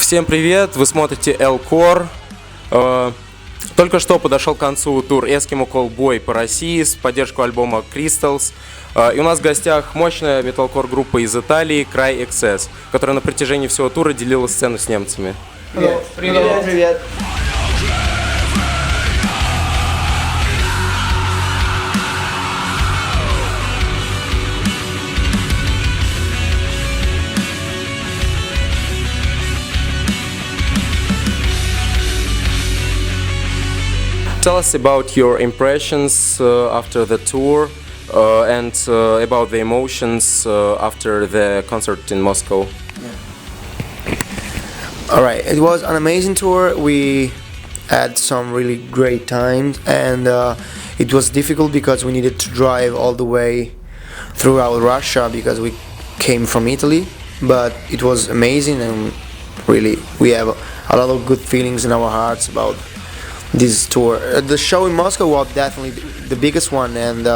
Всем привет, вы смотрите L-Core. Только что подошел к концу тур Eskimo Callboy по России с поддержкой альбома Crystals. И у нас в гостях мощная металкор группа из Италии Cry XS, которая на протяжении всего тура делила сцену с немцами. Привет. Привет. Привет. Tell us about your impressions after the tour and about the emotions after the concert in Moscow. Alright, it was an amazing tour. We had some really great times, and it was difficult because we needed to drive all the way throughout Russia because we came from Italy, but it was amazing, and really we have a lot of good feelings in our hearts about this tour. The show in Moscow was definitely the biggest one, and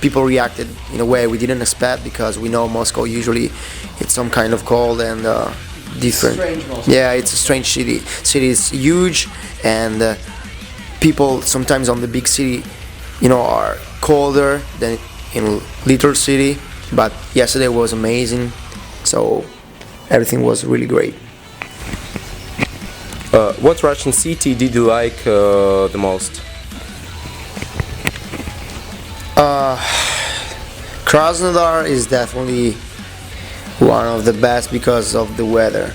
people reacted in a way we didn't expect because we know Moscow usually it's some kind of cold and different. Yeah, it's a strange city. City is huge, and people sometimes on the big city, are colder than in little city. But yesterday was amazing, so everything was really great. What Russian city did you like the most? Krasnodar is definitely one of the best because of the weather.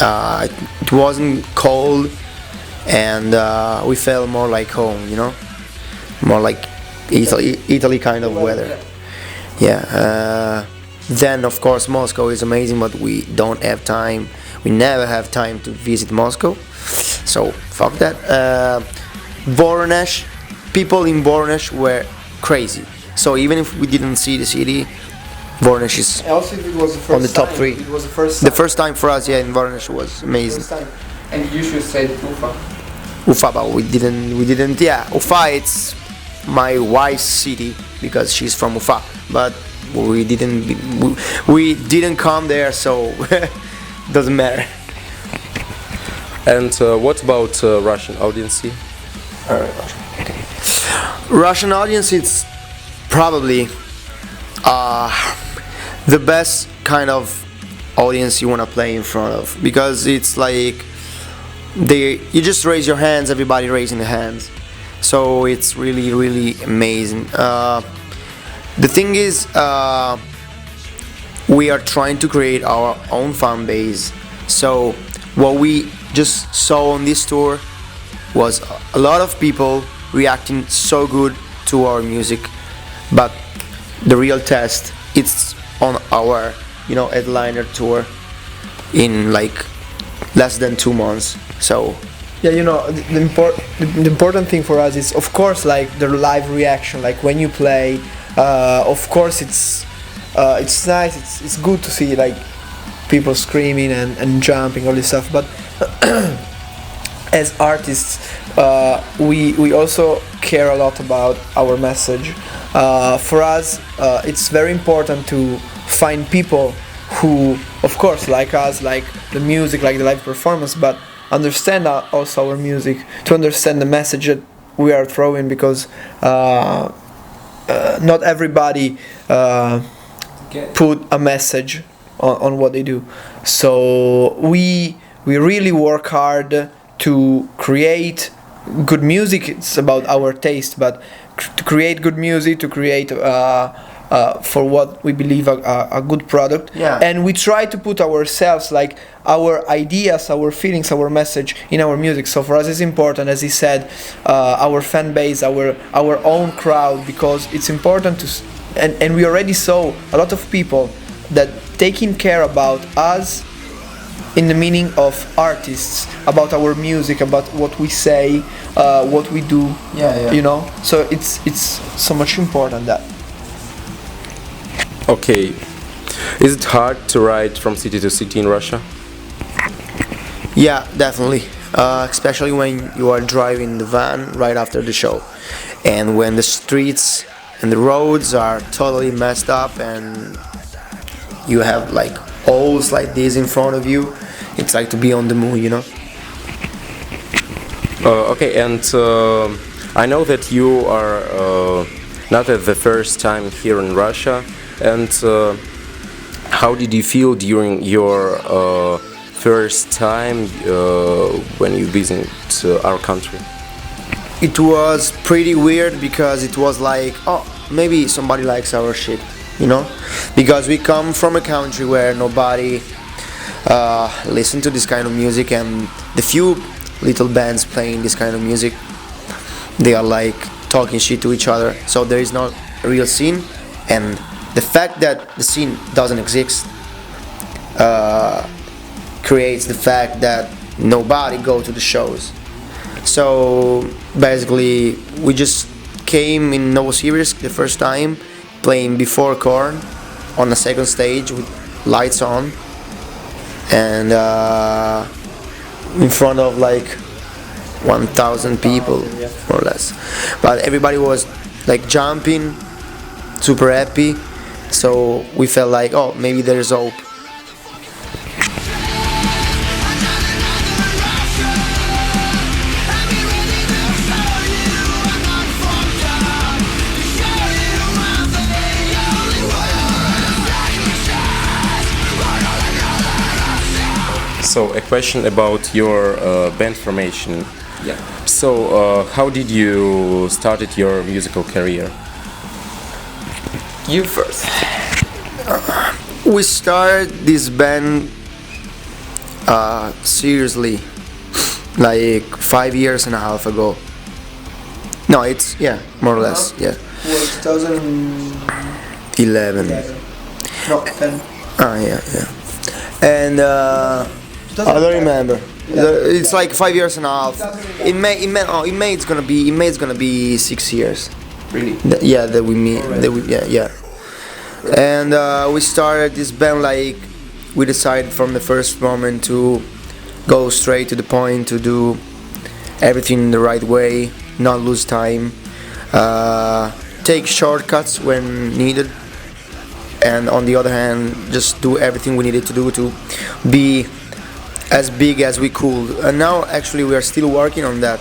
It wasn't cold, and we felt more like home, more like Italy kind of weather. Yeah. Then of course Moscow is amazing, but we don't have time. We never have time to visit Moscow, so fuck that. Voronezh, people in Voronezh were crazy. So even if we didn't see the city, Voronezh is also, if it was the first on the top time, three. It was the first time. The first time for us, yeah, in Voronezh was amazing. First time. And you should say Ufa. Ufa, but we didn't. Yeah, Ufa, it's my wife's city because she's from Ufa, but we didn't come there, so. Doesn't matter. And what about Russian audience? Okay. Russian audience, it's probably the best kind of audience you want to play in front of, because it's like you just raise your hands, everybody raising the hands, so it's really, really amazing. The thing is, we are trying to create our own fan base. So what we just saw on this tour was a lot of people reacting so good to our music, but the real test it's on our headliner tour in like less than 2 months. So yeah, the important thing for us is of course like the live reaction, like when you play. Of course it's nice, it's good to see like people screaming and jumping, all this stuff, but as artists we also care a lot about our message. For us it's very important to find people who of course like us, like the music, like the live performance, but understand also our music, to understand the message that we are throwing, because not everybody put a message on what they do. So we really work hard to create good music. It's about our taste, but to create good music, to create for what we believe a good product. Yeah. And we try to put ourselves, like our ideas, our feelings, our message in our music. So for us it's important, as he said, our fan base, our own crowd, because it's important to and we already saw a lot of people that taking care about us in the meaning of artists, about our music, about what we say, what we do. Yeah. So it's so much important that. Okay. Is it hard to ride from city to city in Russia? Yeah, definitely. Especially when you are driving the van right after the show, and when the streets and the roads are totally messed up, and you have like holes like this in front of you. It's like to be on the moon, you know. Okay, and I know that you are not at the first time here in Russia. And how did you feel during your first time when you visit our country? It was pretty weird because it was like, oh, maybe somebody likes our shit, you know? Because we come from a country where nobody listen to this kind of music, and the few little bands playing this kind of music, they are like talking shit to each other. So there is no real scene, and the fact that the scene doesn't exist creates the fact that nobody go to the shows. So basically, we just came in Novosibirsk the first time, playing before Korn on the second stage with lights on, and in front of like 1,000 people, more or less. But everybody was like jumping, super happy. So we felt like, oh, maybe there's hope. So a question about your band formation. Yeah. So how did you started your musical career? You first. We started this band seriously like 5 years and a half ago. No, it's, yeah, more or less, yeah. Was 11. No, 10. Yeah. And I don't remember. It's like 5 years and a half. In May it's gonna be 6 years. Really? Yeah, that we meet. Yeah. And we started this band like we decided from the first moment to go straight to the point, to do everything the right way, not lose time, take shortcuts when needed, and on the other hand, just do everything we needed to do to be as big as we could. And now actually we are still working on that.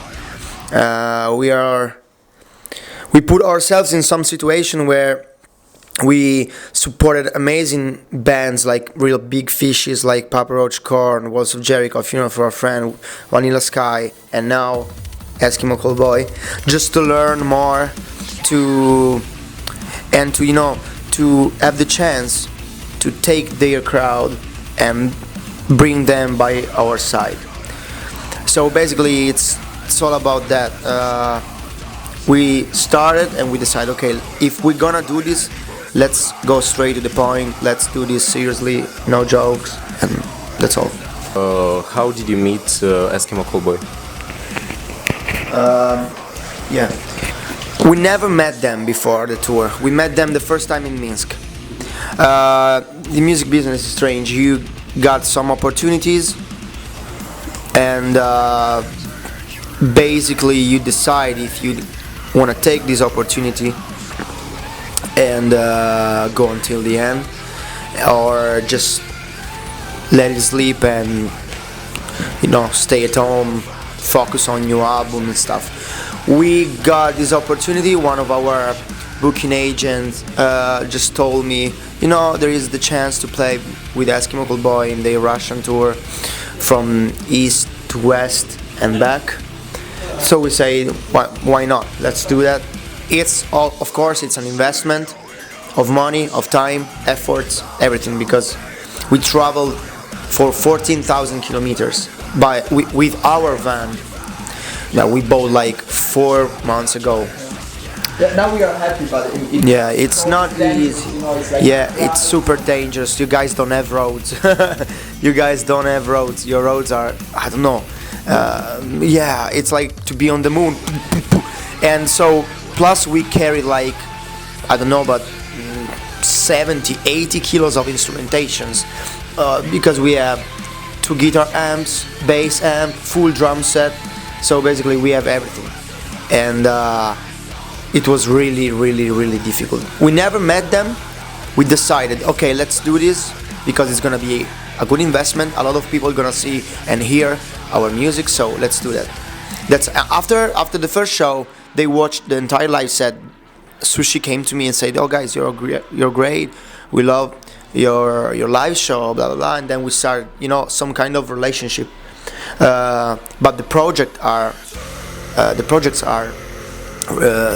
We put ourselves in some situation where we supported amazing bands like real big fishes like Papa Roach, Korn, Walls of Jericho, Funeral for a Friend, Vanilla Sky, and now Eskimo Callboy, just to learn more, to have the chance to take their crowd and bring them by our side. So basically it's all about that. We started and we decided, okay, if we're gonna do this, let's go straight to the point, let's do this seriously, no jokes, and that's all. How did you meet Eskimo Callboy? Yeah. We never met them before the tour. We met them the first time in Minsk. The music business is strange. You got some opportunities, and basically you decide if you want to take this opportunity and go until the end, or just let it sleep and stay at home, focus on your album and stuff. We got this opportunity. One of our booking agents just told me, there is the chance to play with Eskimo Callboy in the Russian tour from east to west and back. So we say, why not? Let's do that. Of course, it's an investment of money, of time, efforts, everything, because we traveled for 14,000 kilometers with our van that we bought like 4 months ago. Yeah, now we are happy, but it's not easy. It's super dangerous. You guys don't have roads. Your roads are, I don't know. It's like to be on the moon. And so, plus we carry like, I don't know, but 70, 80 kilos of instrumentations, because we have 2 guitar amps, bass amp, full drum set. So basically we have everything. And it was really, really, really difficult. We never met them. We decided, okay, let's do this. because it's gonna be a good investment. A lot of people are gonna see and hear our music, so let's do that. That's after the first show, they watched the entire live set. Sushi came to me and said, "Oh guys, you're great. We love your live show, blah blah blah." And then we started, some kind of relationship. But the projects are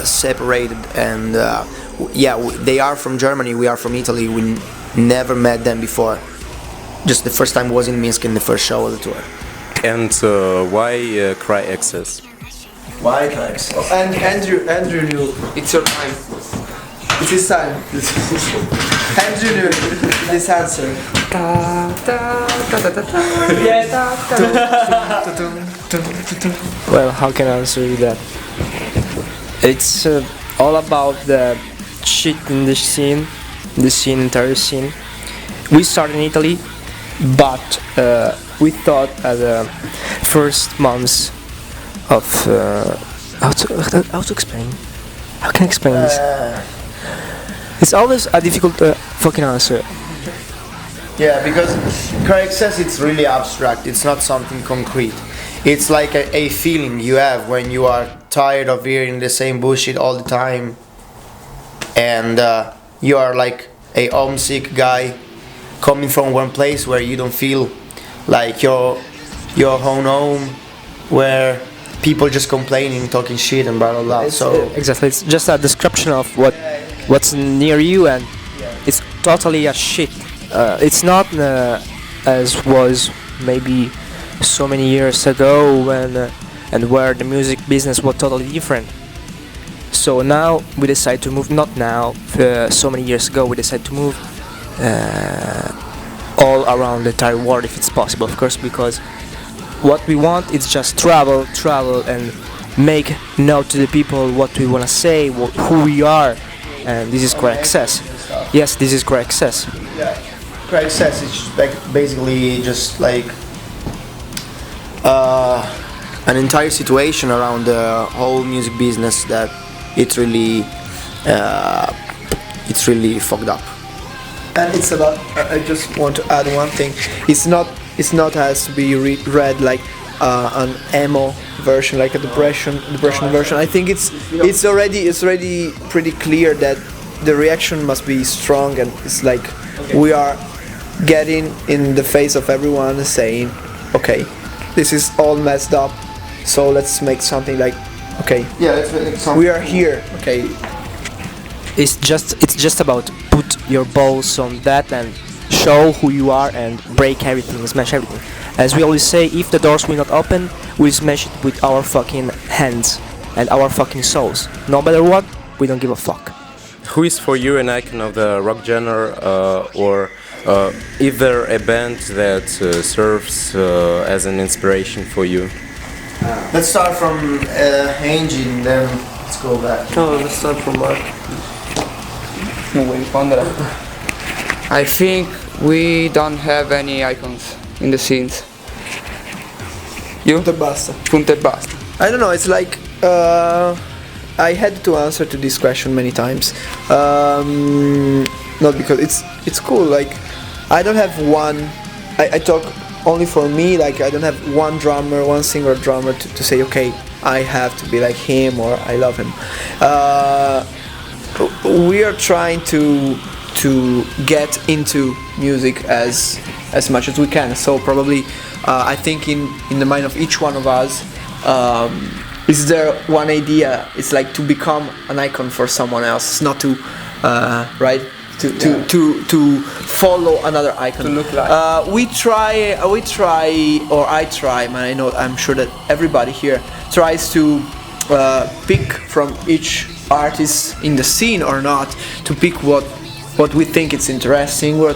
separated, and they are from Germany. We are from Italy. We never met them before. Just the first time was in Minsk in the first show of the tour. And why Cry Access? Why Cry Access? And Andrew knew. It's your time. It's his time. Andrew knew this answer. Well, how can I answer you that? It's all about the shit in the entire scene. We started in Italy, but we thought at the first months of how to explain? How can I explain this? It's always a difficult fucking answer. Yeah, because Cry Access, it's really abstract. It's not something concrete. It's like a feeling you have when you are tired of hearing the same bullshit all the time, and you are like a homesick guy coming from one place where you don't feel like your home, where people just complaining, talking shit, and blah blah blah. So exactly, it's just a description of what's near you, and it's totally a shit. It's not as was maybe so many years ago when and where the music business was totally different. So now we decide to move. Not now, so many years ago we decided to move all around the entire world if it's possible, of course, because what we want is just travel, and make known to the people what we wanna say, who we are, and this is Cry Access. Yes, this is Cry Access. yeah, Cry Access is like basically just like an entire situation around the whole music business that it's really fucked up. And it's about. I just want to add one thing. It's not has to be read like an emo version, like a depression version. I think it's already pretty clear that the reaction must be strong, and it's like we are getting in the face of everyone saying, okay, this is all messed up, so let's make something like, okay, Yeah, let's make something. we are here, okay. It's just about put your balls on that and show who you are and break everything, smash everything. As we always say, if the doors will not open, we'll smash it with our fucking hands and our fucking souls. No matter what, we don't give a fuck. Who is for you an icon of the rock genre, or is there a band that serves as an inspiration for you? Let's start from Angie, and then let's go back. No, let's start from Mark. I think we don't have any icons in the scenes. You? The basta. Punto e basta. I don't know, it's like I had to answer to this question many times. Not because it's cool, like I don't have one. I talk only for me, like I don't have one single drummer to say, okay, I have to be like him or I love him. We are trying to get into music as much as we can. So probably I think in the mind of each one of us, is there one idea? It's like to become an icon for someone else. It's not to to follow another icon. To look like. We try, or I try. Man, I'm sure that everybody here tries to pick from each artist in the scene or not, to pick what we think it's interesting, or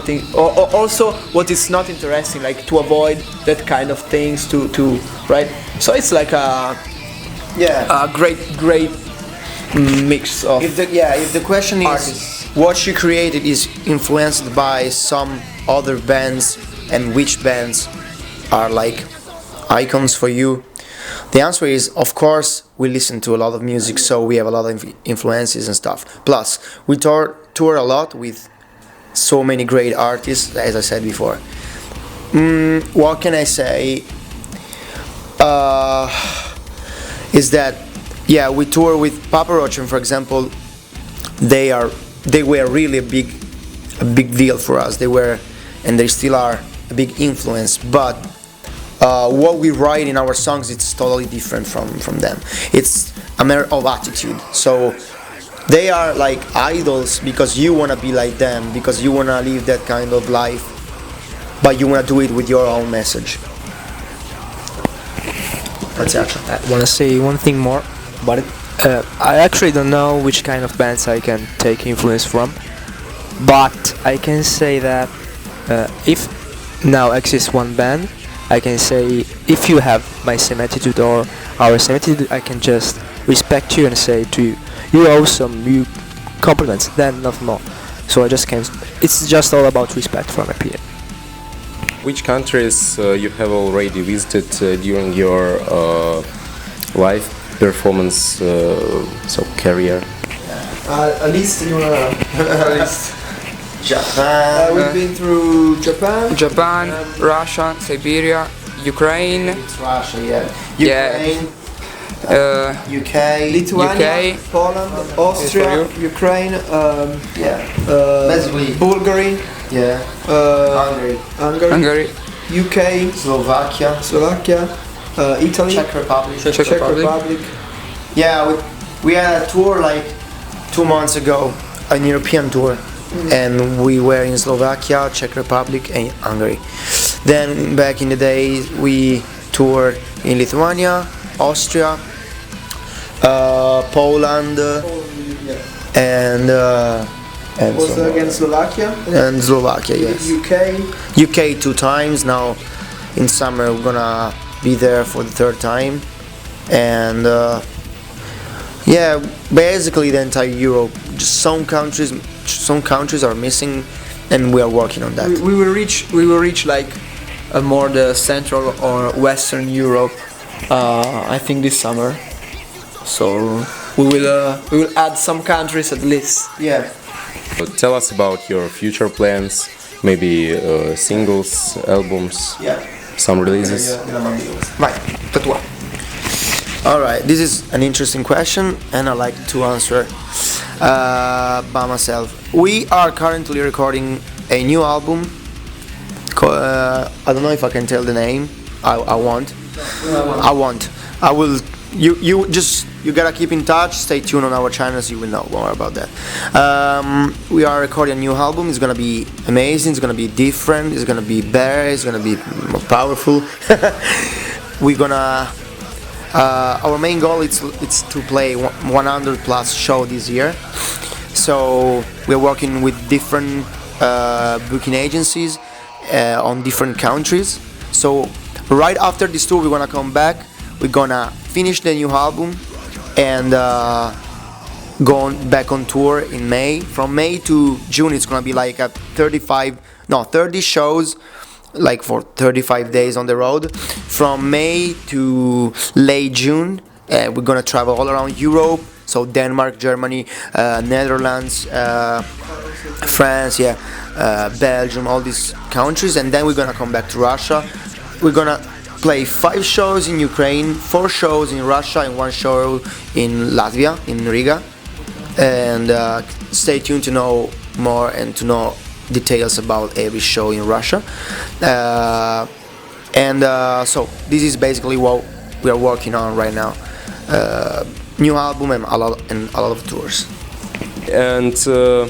also what is not interesting, like to avoid that kind of things. To right. So it's like a great mix of. If the question is artists. what she created is influenced by some other bands, and which bands are like icons for you, the answer is, of course, we listen to a lot of music, so we have a lot of influences and stuff. Plus, we tour a lot with so many great artists, as I said before. What can I say? Is that, yeah, we tour with Papa Roach, and for example, they were really a big deal for us. They were, and they still are, a big influence. But what we write in our songs, it's totally different from them. It's a matter of attitude. So they are like idols because you want to be like them, because you want to live that kind of life, but you want to do it with your own message. That's actually. I want to say one thing more about it. I actually don't know which kind of bands I can take influence from, but I can say that if now exists one band, I can say if you have my same attitude or our same attitude, I can just respect you and say to you, you're awesome, you compliments, then not more. So I just can't. It's just all about respect, from my opinion. Which countries you have already visited during your live performance career? At least you wanna. At least. Japan. We've been through Japan. Japan, Russia, Siberia, Ukraine, It's Russia, yeah. Yeah. Ukraine, UK, Lithuania, UK. Poland, Austria, Ukraine, yeah. Basically, Bulgaria, yeah. Hungary, Hungary, UK, Slovakia, Slovakia, Italy, Czech Republic. Czech Republic. Yeah, we had a tour like 2 months ago, an European tour, and we were in Slovakia, Czech Republic, and Hungary. Then back in the days, we toured in Lithuania, Austria, Poland, and also so- against Slovakia, and Slovakia, yes. UK. UK 2 times. Now in summer we're gonna be there for the 3rd time, and yeah, basically the entire Europe. Just some countries are missing, and we are working on that. We will reach like more the Central or Western Europe. I think this summer. So we will add some countries at least. Yeah. Tell us about your future plans, maybe singles, albums, Yeah. some releases. Right. All right. This is an interesting question, and I like to answer by myself. We are currently recording a new album. I don't know if I can tell the name. I won't. I will. You gotta keep in touch. Stay tuned on our channels. You will know more about that. We are recording a new album. It's gonna be amazing. It's gonna be different. It's gonna be better. It's gonna be more powerful. We're gonna. Our main goal is to play 100 plus show this year. So we're working with different booking agencies on different countries. So right after this tour, we're gonna come back. We're gonna finish the new album and go back on tour in May. From May to June, it's gonna be like a 30 shows, like for 35 days on the road. From May to late June, we're gonna travel all around Europe. So Denmark, Germany, Netherlands, France, Belgium, all these countries, and then we're gonna come back to Russia. We're gonna play 5 shows in Ukraine, 4 shows in Russia, and 1 show in Latvia, in Riga. And stay tuned to know more and to know details about every show in Russia. So this is basically what we are working on right now. New album and a lot of tours. And so,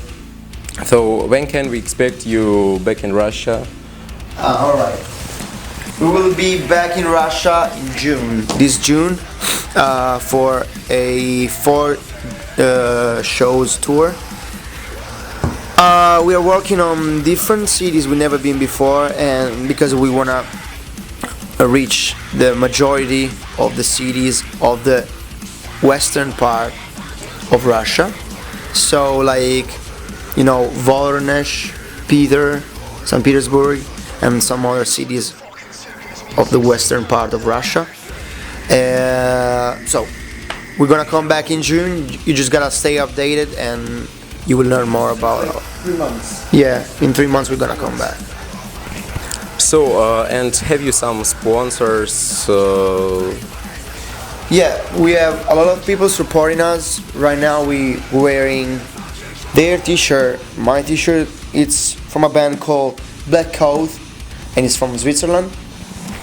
when can we expect you back in Russia? All right. We will be back in Russia in June. This June, for a 4 shows tour. We are working on different cities we've never been before, and because we wanna reach the majority of the cities of the western part of Russia. So like, Voronezh, St. Petersburg, and some other cities of the western part of Russia. So we're gonna come back in June. You just gotta stay updated, and you will learn more about it. 3 months. Yeah, in 3 months we're gonna come back. So, and have you some sponsors? Yeah, we have a lot of people supporting us. Right now we wearing their t-shirt, my t-shirt. It's from a band called Black Coat and it's from Switzerland.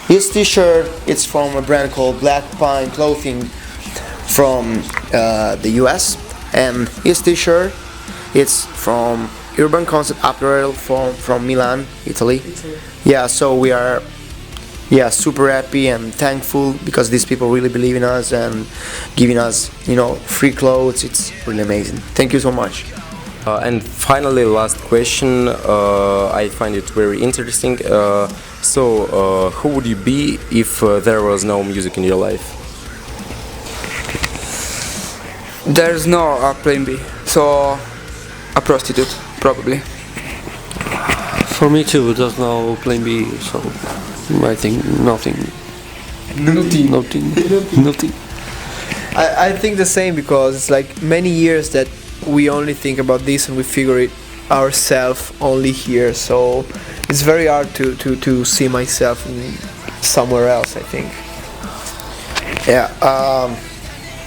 His t-shirt, it's from a brand called Black Pine Clothing from the US. And his t-shirt, it's from Urban Concept Apparel from Milan, Italy. Yeah, so we are super happy and thankful because these people really believe in us and giving us, free clothes. It's really amazing. Thank you so much. And finally, last question. I find it very interesting. So, who would you be if there was no music in your life? There's no plan B, so a prostitute, probably. For me too, there's no plan B, so I think nothing. Nothing. I think the same because it's like many years that we only think about this and we figure it ourselves only here. So it's very hard to see myself in somewhere else, I think. Yeah,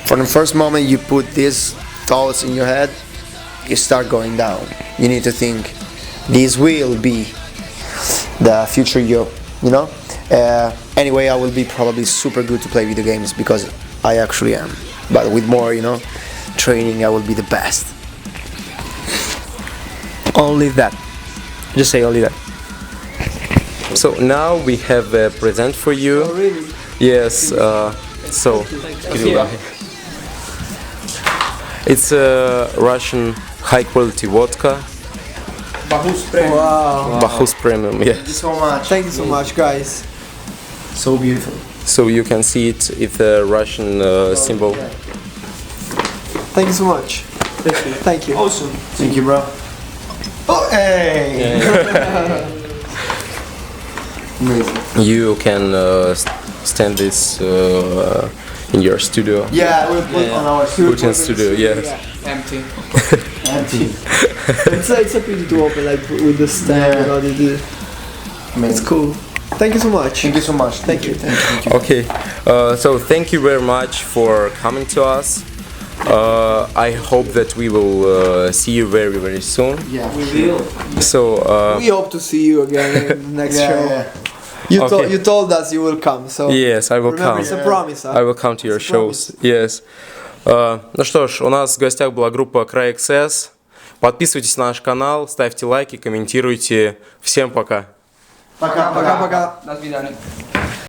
from the first moment you put these thoughts in your head, you start going down. You need to think, this will be the future anyway, I will be probably super good to play video games because I actually am. But with more, training, I will be the best. Only that. Just say only that. So now we have a present for you. Oh, really? Yes. So it's a Russian high-quality vodka. Wow. Bacchus Premium. Yes. So much. Thank you so much, guys. So beautiful. So you can see it. It's a Russian symbol. Thank you so much. Thank you. Awesome. Thank you, bro. Oh, hey! Amazing. You can stand this in your studio. Yeah, we'll put on our Put in studio. Yes. Empty. empty. It's a pity to open like with the stand and all the. It's cool. Thank you so much. Thank you so much. Thank you. Thank you. Okay. So thank you very much for coming to us. I hope that we will see you very, very soon. Yeah, we will. So We hope to see you again in the next show. Yeah. Okay. You told us you will come, so yes, I will remember come. it's a promise. Huh? I will come to your It's a shows. Yes. Ну что ж, у нас в гостях была группа CryXS. Подписывайтесь на наш канал, ставьте лайки, комментируйте. Всем пока. Пока. Пока-пока. До свидания.